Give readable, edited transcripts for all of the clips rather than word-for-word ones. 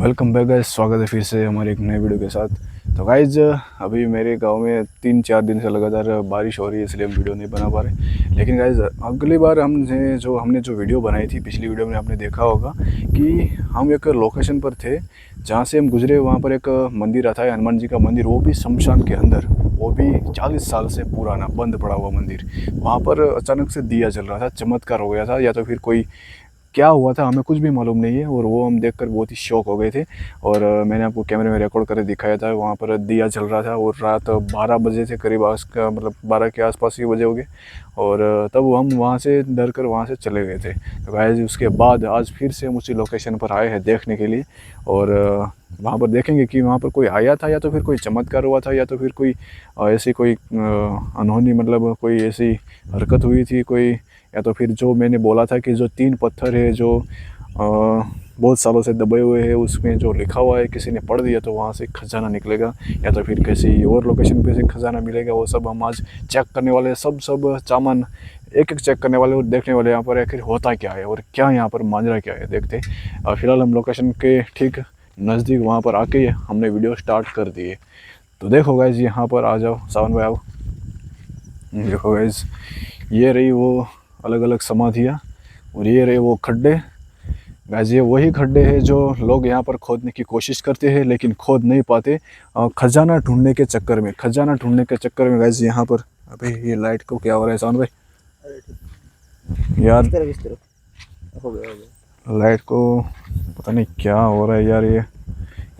Welcome back guys, स्वागत है फिर से हमारे एक नए वीडियो के साथ। तो गाइज अभी मेरे गांव में 3-4 दिन से लगातार बारिश हो रही है, इसलिए हम वीडियो नहीं बना पा रहे। लेकिन गाइज अगली बार हमने जो वीडियो बनाई थी, पिछली वीडियो में आपने देखा होगा कि हम एक लोकेशन पर थे जहाँ से हम गुजरे। वहाँ पर एक मंदिर आता है, हनुमान जी का मंदिर, वो भी शमशान के अंदर, वो भी 40 साल से पुराना बंद पड़ा हुआ मंदिर। वहाँ पर अचानक से दिया जल रहा था, चमत्कार हो गया था, या तो फिर कोई क्या हुआ था हमें कुछ भी मालूम नहीं है। और वो हम देखकर बहुत ही शॉक हो गए थे। और मैंने आपको कैमरे में रिकॉर्ड करके दिखाया था, वहाँ पर दिया जल रहा था और रात 12 बजे थे करीब, आज का मतलब 12 के आसपास ही बजे हो गए। और तब हम वहाँ से डर कर वहाँ से चले गए थे। तो गाइस उसके बाद आज फिर से हम उसी लोकेशन पर आए हैं देखने के लिए। और वहाँ पर देखेंगे कि वहाँ पर कोई आया था, या तो फिर कोई चमत्कार हुआ था, या तो फिर कोई ऐसी कोई अनहोनी, मतलब कोई ऐसी हरकत हुई थी कोई, या तो फिर जो मैंने बोला था कि जो 3 पत्थर है जो बहुत सालों से दबे हुए हैं, उसमें जो लिखा हुआ है किसी ने पढ़ दिया तो वहाँ से खजाना निकलेगा, या तो फिर किसी और लोकेशन पे से खजाना मिलेगा। वो सब हम आज चेक करने वाले हैं, सब सामान एक एक चेक करने वाले और देखने वाले यहाँ पर आखिर होता क्या है और क्या यहाँ पर माजरा क्या है देखते। फिलहाल हम लोकेशन के ठीक नज़दीक वहाँ पर आके हमने वीडियो स्टार्ट कर दी है। तो देखो गाइज, यहाँ पर आ जाओ, सावन भाई आओ। देखो गाइज, ये रही वो अलग अलग समाधियाँ और ये रहे वो खड्डे। गाइस ये वही खड्डे हैं जो लोग यहाँ पर खोदने की कोशिश करते हैं लेकिन खोद नहीं पाते, खजाना ढूंढने के चक्कर में, खजाना ढूंढने के चक्कर में। गाइस यहाँ पर अबे ये लाइट को क्या हो रहा है सावन भाई यार, हो गया। लाइट को पता नहीं क्या हो रहा है यार। ये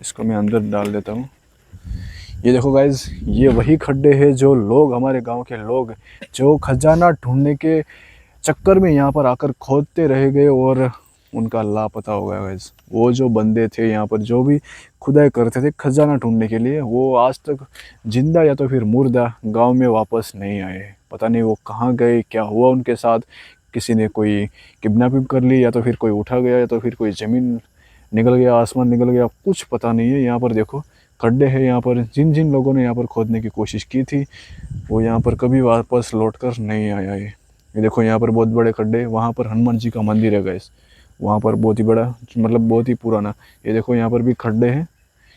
इसको मैं अंदर डाल देता हूँ। ये देखो गाइस, ये वही खड्डे हैं जो लोग, हमारे गांव के लोग जो खजाना ढूंढने के चक्कर में यहाँ पर आकर खोदते रह गए और उनका लापता हो गया गाइस। वो जो बंदे थे यहाँ पर जो भी खुदाई करते थे खजाना ढूंढने के लिए, वो आज तक जिंदा या तो फिर मुर्दा गांव में वापस नहीं आए। पता नहीं वो कहाँ गए, क्या हुआ उनके साथ, किसी ने कोई किडनैपिंग कर ली, या तो फिर कोई उठा गया, या तो फिर कोई ज़मीन निकल गया, आसमान निकल गया, कुछ पता नहीं है। यहाँ पर देखो खड्डे हैं, यहाँ पर जिन जिन लोगों ने यहाँ पर खोदने की कोशिश की थी वो यहाँ पर कभी वापस लौट कर नहीं आया है। ये देखो यहाँ पर बहुत बड़े खड्डे, वहाँ पर हनुमान जी का मंदिर है गाइस, वहाँ पर बहुत ही बड़ा, मतलब बहुत ही पुराना। ये देखो यहाँ पर भी खड्डे हैं,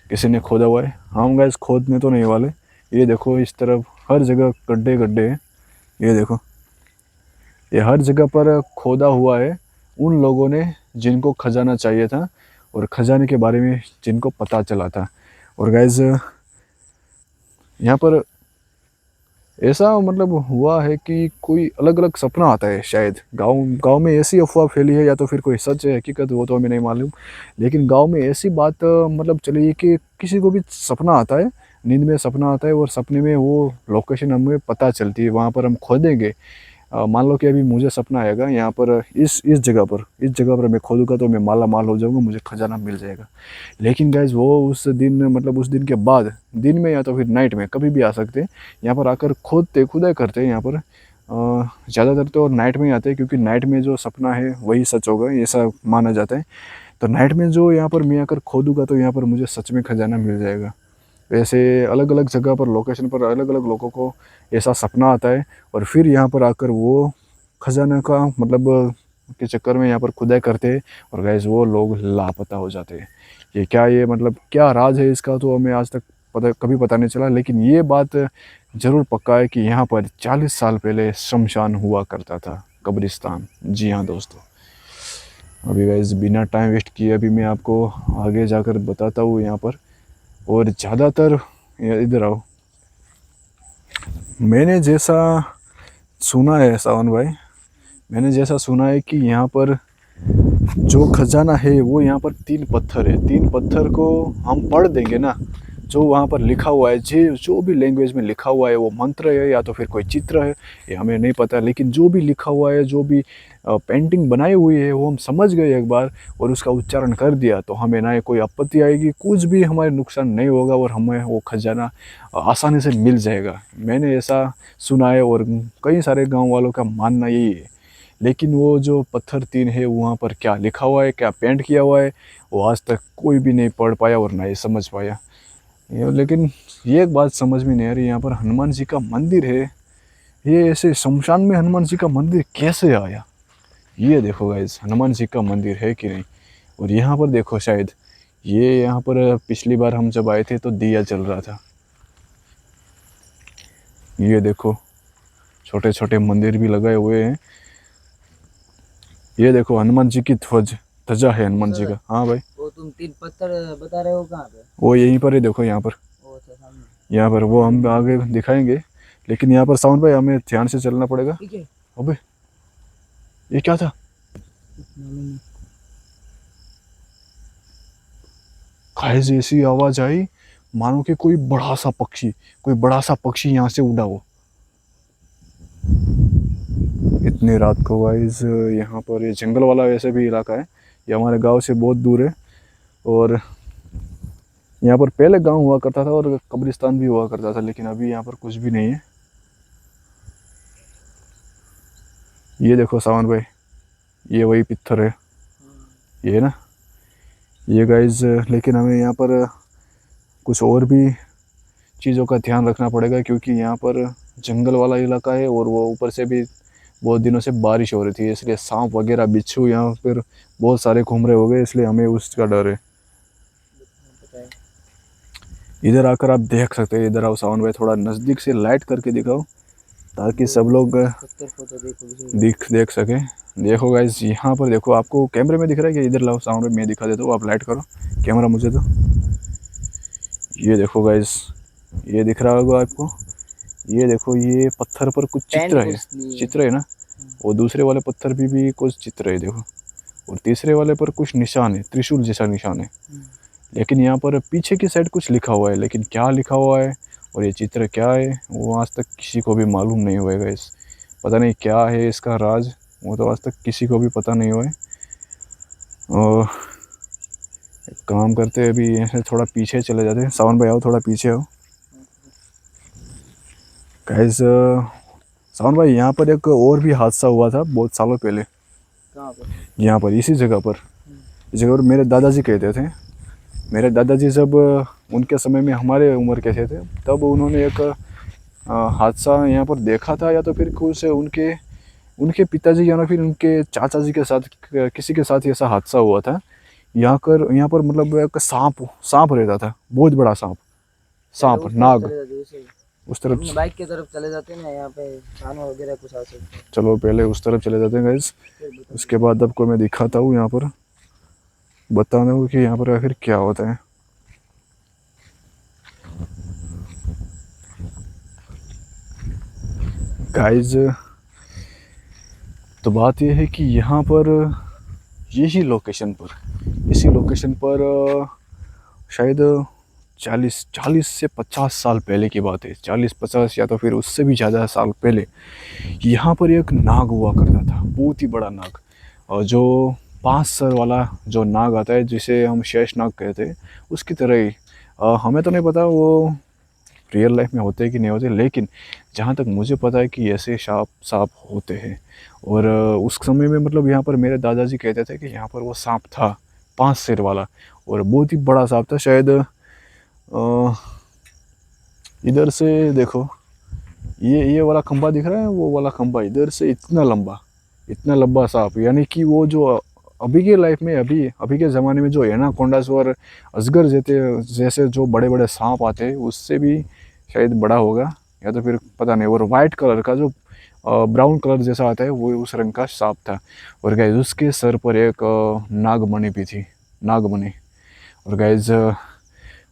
किसी ने खोदा हुआ है। हम गाइस खोदने तो नहीं वाले। ये देखो इस तरफ हर जगह गड्ढे गड्ढे हैं। ये देखो ये हर जगह पर खोदा हुआ है उन लोगों ने जिनको खजाना चाहिए था और खजाने के बारे में जिनको पता चला था। और गाइस यहाँ पर ऐसा मतलब हुआ है कि कोई अलग अलग सपना आता है, शायद गांव गांव में ऐसी अफवाह फैली है, या तो फिर कोई सच है हकीकत, वो तो हमें नहीं मालूम। लेकिन गांव में ऐसी बात मतलब चली है कि किसी को भी सपना आता है, नींद में सपना आता है और सपने में वो लोकेशन हमें पता चलती है, वहाँ पर हम खोदेंगे। मान लो कि अभी मुझे सपना आएगा यहाँ पर, इस जगह पर मैं खोदूंगा तो मैं माला माल हो जाऊंगा, मुझे खजाना मिल जाएगा। लेकिन गाइज वो उस दिन, मतलब उस दिन के बाद, दिन में या तो फिर नाइट में कभी भी आ सकते हैं, यहाँ पर आकर खोदते खुदाई करते हैं यहाँ पर। ज़्यादातर तो नाइट में ही आते हैं, क्योंकि नाइट में जो सपना है वही सच होगा ऐसा माना जाता है। तो नाइट में जो यहाँ पर मैं आकर खोदूंगा तो यहाँ पर मुझे सच में खजाना मिल जाएगा। वैसे अलग अलग जगह पर, लोकेशन पर अलग अलग लोगों को ऐसा सपना आता है और फिर यहाँ पर आकर वो खजाना का मतलब के चक्कर में यहाँ पर खुदाई करते हैं और गैस वो लोग लापता हो जाते हैं। ये क्या, ये मतलब क्या राज है इसका तो हमें आज तक कभी पता नहीं चला। लेकिन ये बात ज़रूर पक्का है कि यहाँ पर 40 साल पहले शमशान हुआ करता था, कब्रिस्तान। जी हाँ दोस्तों, अभी गैस बिना टाइम वेस्ट किए अभी मैं आपको आगे जाकर बताता हूँ यहाँ पर। और ज़्यादातर इधर आओ, मैंने जैसा सुना है सावन भाई, मैंने जैसा सुना है कि यहाँ पर जो खजाना है वो यहाँ पर 3 पत्थर है। 3 पत्थर को हम पढ़ देंगे ना, जो वहाँ पर लिखा हुआ है, जो भी लैंग्वेज में लिखा हुआ है, वो मंत्र है या तो फिर कोई चित्र है, ये हमें नहीं पता। लेकिन जो भी लिखा हुआ है, जो भी पेंटिंग बनाई हुई है, वो हम समझ गए एक बार और उसका उच्चारण कर दिया तो हमें ना कोई आपत्ति आएगी, कुछ भी हमारे नुकसान नहीं होगा और हमें वो खजाना आसानी से मिल जाएगा। मैंने ऐसा सुना है और कई सारे गाँव वालों का मानना यही है। लेकिन वो जो पत्थर 3 है वहाँ पर क्या लिखा हुआ है, क्या पेंट किया हुआ है, वो आज तक कोई भी नहीं पढ़ पाया और ना ही समझ पाया। लेकिन ये एक बात समझ में नहीं आ रही, यहाँ पर हनुमान जी का मंदिर है, ये ऐसे शमशान में हनुमान जी का मंदिर कैसे आया। ये देखो गाइस, हनुमान जी का मंदिर है कि नहीं। और यहाँ पर देखो, शायद ये यहाँ पर पिछली बार हम जब आए थे तो दिया जल रहा था। ये देखो छोटे छोटे मंदिर भी लगाए हुए हैं। ये देखो हनुमान जी की ध्वजा है हनुमान जी का। हाँ भाई, वो तुम 3 पत्थर बता रहे हो कहाँ पे? वो यहीं पर ही देखो, यहाँ पर, वो अच्छा सामने। यहाँ पर। वो हम आगे दिखाएंगे, लेकिन यहाँ पर साउंड भाई हमें ध्यान से चलना पड़ेगा। ठीक है। अबे ये क्या था? गाइस ऐसी आवाज आई मानो कि कोई बड़ा सा पक्षी यहाँ से उड़ा हो। इतनी रात को गाइस यहाँ पर, ये जंगल वाला वैसे भी इलाका है, ये हमारे गांव से बहुत दूर है। और यहाँ पर पहले गांव हुआ करता था और कब्रिस्तान भी हुआ करता था, लेकिन अभी यहाँ पर कुछ भी नहीं है। ये देखो सावन भाई, ये वही पत्थर है, ये ना, ये गाइस। लेकिन हमें यहाँ पर कुछ और भी चीज़ों का ध्यान रखना पड़ेगा, क्योंकि यहाँ पर जंगल वाला इलाका है और वो ऊपर से भी बहुत दिनों से बारिश हो रही थी, इसलिए सांप वगैरह बिच्छू यहाँ पर बहुत सारे घूम रहे हो गए, इसलिए हमें उसका डर है। इधर आकर आप देख सकते हैं, इधर आओ सावन भाई, थोड़ा नज़दीक से लाइट करके दिखाओ ताकि सब लोग देख सके। देखो गाइस यहाँ पर देखो, आपको कैमरे में दिख रहा है कि इधर लाओ साउंड में मैं दिखा देता हूँ, आप लाइट करो कैमरा मुझे तो। ये देखो गाइस, ये दिख रहा होगा आपको, ये देखो ये पत्थर पर कुछ चित्र है ना, और दूसरे वाले पत्थर भी कुछ चित्र है देखो, और तीसरे वाले पर कुछ निशान है, त्रिशूल जैसा निशान है। लेकिन यहाँ पर पीछे की साइड कुछ लिखा हुआ है, लेकिन क्या लिखा हुआ है और ये चित्र क्या है वो आज तक किसी को भी मालूम नहीं हुआ है। इस पता नहीं क्या है इसका राज, वो तो आज तक किसी को भी पता नहीं हुआ है। और एक काम करते हैं, अभी यहाँ से थोड़ा पीछे चले जाते हैं। सावन भाई आओ, थोड़ा पीछे आओ गाइस। सावन भाई यहाँ पर एक और भी हादसा हुआ था बहुत सालों पहले। कहाँ पर? यहाँ पर इसी जगह पर, इस जगह पर मेरे दादाजी कहते थे, मेरे दादाजी जब उनके समय में हमारे उम्र के थे तब उन्होंने एक हादसा यहाँ पर देखा था, या तो फिर कुछ उनके पिताजी या फिर उनके चाचा जी के साथ किसी के साथ ऐसा हादसा हुआ था। यहाँ पर मतलब एक सांप रहता था, बहुत बड़ा सांप नाग। उस तरफ बाइक की तरफ चले जाते हैं ना, यहाँ पे जानवर वगैरह कुछ आ सकते हैं। चलो पहले उस तरफ चले जाते हैं गाइस, उसके बाद आपको मैं दिखाता हूँ, यहाँ पर बताना हूँ कि यहाँ पर आखिर क्या होता है। गाइस तो बात यह है कि यहाँ पर इसी लोकेशन पर शायद 40 से 50 साल पहले की बात है, 40-50 या तो फिर उससे भी ज़्यादा साल पहले यहाँ पर एक नाग हुआ करता था, बहुत ही बड़ा नाग, और जो 5 सर वाला जो नाग आता है जिसे हम शेष नाग कहते हैं, उसकी तरह ही। हमें तो नहीं पता वो रियल लाइफ में होते हैं कि नहीं होते, लेकिन जहाँ तक मुझे पता है कि ऐसे सांप होते हैं। और उस समय में मतलब यहाँ पर मेरे दादाजी कहते थे कि यहाँ पर वो सांप था 5 सिर वाला, और बहुत ही बड़ा सांप था। शायद इधर से देखो, ये वाला खंबा दिख रहा है, वो वाला खंबा इधर से इतना लंबा सांप, यानी कि वो जो अभी के लाइफ में अभी के ज़माने में जो एनाकोंडास और अजगर जैसे जो बड़े बड़े सांप आते हैं उससे भी शायद बड़ा होगा, या तो फिर पता नहीं। और वाइट कलर का जो ब्राउन कलर जैसा आता है वो उस रंग का सांप था। और गाइस उसके सर पर एक नागमणि भी थी, नागमणि। और गाइस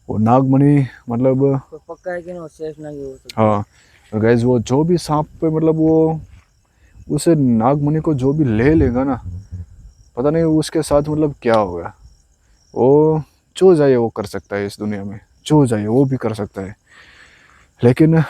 वो नागमणि मतलब तो पक्का है कि ना शेष नाग हो सकता? हाँ। और गाइस वो जो भी सांप पे मतलब वो उस नागमणि को जो भी ले लेगा ना, पता नहीं उसके साथ मतलब क्या होगा। वो जो चाहे वो कर सकता है इस दुनिया में, जो चाहे वो भी कर सकता है। लेकिन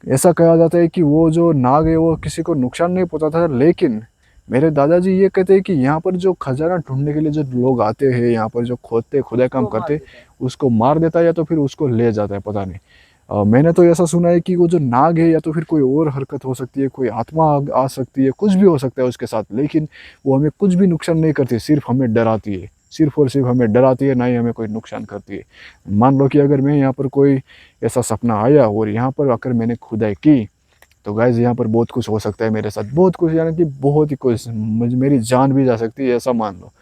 ऐसा कहा जाता है कि वो जो नाग है वो किसी को नुकसान नहीं पहुंचाता था, लेकिन मेरे दादाजी ये कहते हैं कि यहाँ पर जो खजाना ढूंढने के लिए जो लोग आते हैं, यहाँ पर जो खुदाई काम करते, उसको मार देता है या तो फिर उसको ले जाता है, पता नहीं। मैंने तो ऐसा सुना है कि वो जो नाग है या तो फिर कोई और हरकत हो सकती है, कोई आत्मा आ सकती है, कुछ भी हो सकता है उसके साथ, लेकिन वो हमें कुछ भी नुकसान नहीं करती, सिर्फ हमें डराती है, सिर्फ और सिर्फ हमें डराती है, ना ही हमें कोई नुकसान करती है। मान लो कि अगर मैं यहाँ पर कोई ऐसा सपना आया और यहाँ पर आकर मैंने खुदाई की, तो गाइज यहाँ पर बहुत कुछ हो सकता है मेरे साथ, बहुत कुछ, यानी कि बहुत ही कुछ, मेरी जान भी जा सकती है, ऐसा मान लो।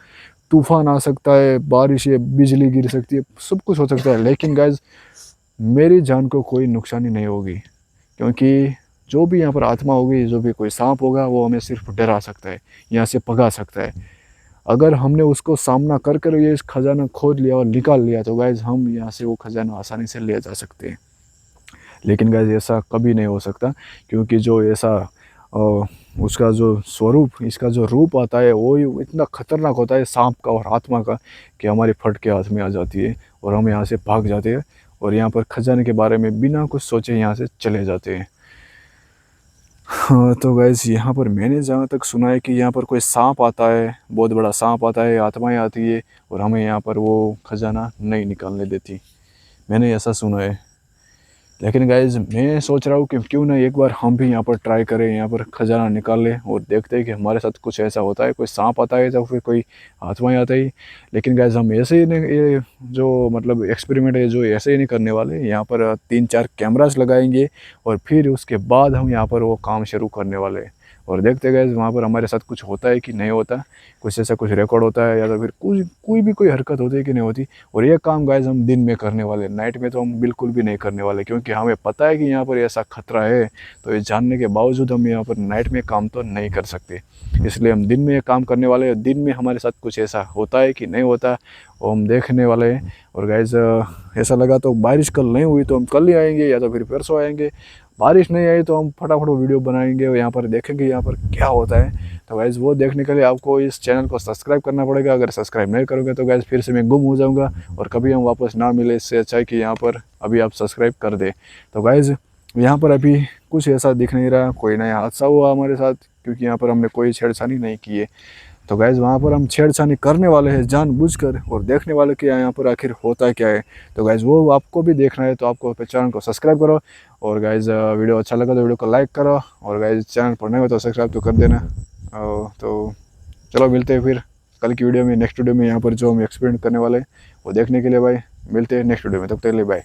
तूफान आ सकता है, बारिश है, बिजली गिर सकती है, सब कुछ हो सकता है, लेकिन गाइज मेरी जान को कोई नुकसानी नहीं होगी, क्योंकि जो भी यहाँ पर आत्मा होगी, जो भी कोई सांप होगा, वो हमें सिर्फ डरा सकता है, यहाँ से भगा सकता है। अगर हमने उसको सामना कर कर ये खजाना खोद लिया और निकाल लिया तो गाइज हम यहाँ से वो खजाना आसानी से ले जा सकते हैं। लेकिन गाइज ऐसा कभी नहीं हो सकता, क्योंकि जो ऐसा उसका जो स्वरूप, इसका जो रूप आता है वो इतना खतरनाक होता है सांप का और आत्मा का, कि हमारे फट के हाथ में आ जाती है और हम यहाँ से भाग जाते हैं और यहाँ पर खजाने के बारे में बिना कुछ सोचे यहाँ से चले जाते हैं। हाँ, तो गैस यहाँ पर मैंने जहाँ तक सुना है कि यहाँ पर कोई सांप आता है, बहुत बड़ा सांप आता है, आत्माएं आती है और हमें यहाँ पर वो खजाना नहीं निकालने देती, मैंने ऐसा सुना है। लेकिन गाइज मैं सोच रहा हूँ कि क्यों ना एक बार हम भी यहाँ पर ट्राई करें, यहाँ पर खजाना निकाल लें और देखते हैं कि हमारे साथ कुछ ऐसा होता है, कोई सांप आता है या फिर कोई आत्माएं आता है। लेकिन गाइज हम ऐसे ही नहीं, ये जो मतलब एक्सपेरिमेंट है जो ऐसे ही नहीं करने वाले, यहाँ पर 3-4 कैमरास लगाएंगे और फिर उसके बाद हम यहाँ पर वो काम शुरू करने वाले हैं और देखते गए वहाँ पर हमारे साथ कुछ होता है कि नहीं होता, कुछ ऐसा कुछ रिकॉर्ड होता है या तो फिर कोई हरकत होती है कि नहीं होती। और ये काम गाइज हम दिन में करने वाले, नाइट में तो हम बिल्कुल भी नहीं करने वाले, क्योंकि हमें पता है कि यहाँ पर ऐसा खतरा है। तो ये जानने के बावजूद हम यहाँ पर नाइट में काम तो नहीं कर सकते, इसलिए हम दिन में ये काम करने वाले हैं। दिन में हमारे साथ कुछ ऐसा होता है कि नहीं होता वो हम देखने वाले हैं। और गाइज ऐसा लगा तो बारिश कल नहीं हुई तो हम कल ही आएंगे या तो फिर परसों आएंगे, बारिश नहीं आई तो हम फटाफट वीडियो बनाएंगे और यहाँ पर देखेंगे यहाँ पर क्या होता है। तो गाइज़ वो देखने के लिए आपको इस चैनल को सब्सक्राइब करना पड़ेगा, अगर सब्सक्राइब नहीं करोगे तो गाइज़ फिर से मैं गुम हो जाऊँगा और कभी हम वापस ना मिले। इससे अच्छा है कि यहाँ पर अभी आप सब्सक्राइब कर दे। तो गाइज़ यहाँ पर अभी कुछ ऐसा दिख नहीं रहा, कोई नया हादसा हुआ हमारे साथ, क्योंकि यहाँ पर हमने कोई छेड़छानी नहीं की है। तो गाइज़ वहाँ पर हम छेड़छानी करने वाले हैं जानबूझकर और देखने वाले कि यहाँ पर आखिर होता क्या है। तो गाइज़ वो आपको भी देखना है तो आपको चैनल को सब्सक्राइब करो और गाइज़ वीडियो अच्छा लगा तो वीडियो को लाइक करो और गाइज़ चैनल पर नहीं हो तो सब्सक्राइब तो कर देना। तो चलो मिलते हैं फिर कल की वीडियो में, नेक्स्ट वीडियो में। यहाँ पर जो हम एक्सपेरिमेंट करने वाले हैं वो देखने के लिए भाई मिलते हैं नेक्स्ट वीडियो में, तब तक के लिए बाय।